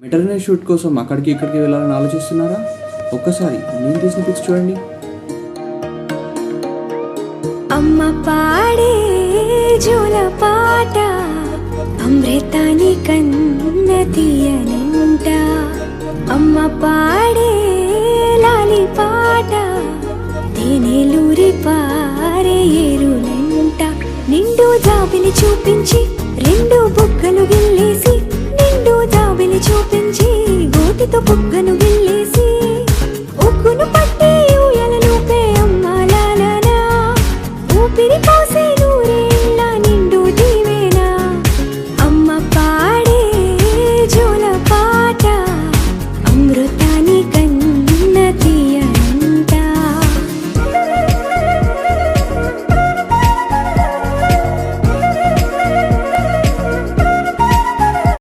Maternity shoot కోసం అక్కడికి ఇక్కడికి వెళ్ళాలని ఆలోచిస్తున్నారా? ఒక్కసారి నేను తీసిన పిక్స్ చూడండి. అమ్మ పాడే జోల పాట అమృతాని కన్న తీయనంట. అమ్మ పాడే లాలి పాట తేనెలూరి పారే ఏరులంట. నిండు జాబిని చూపించి రెండు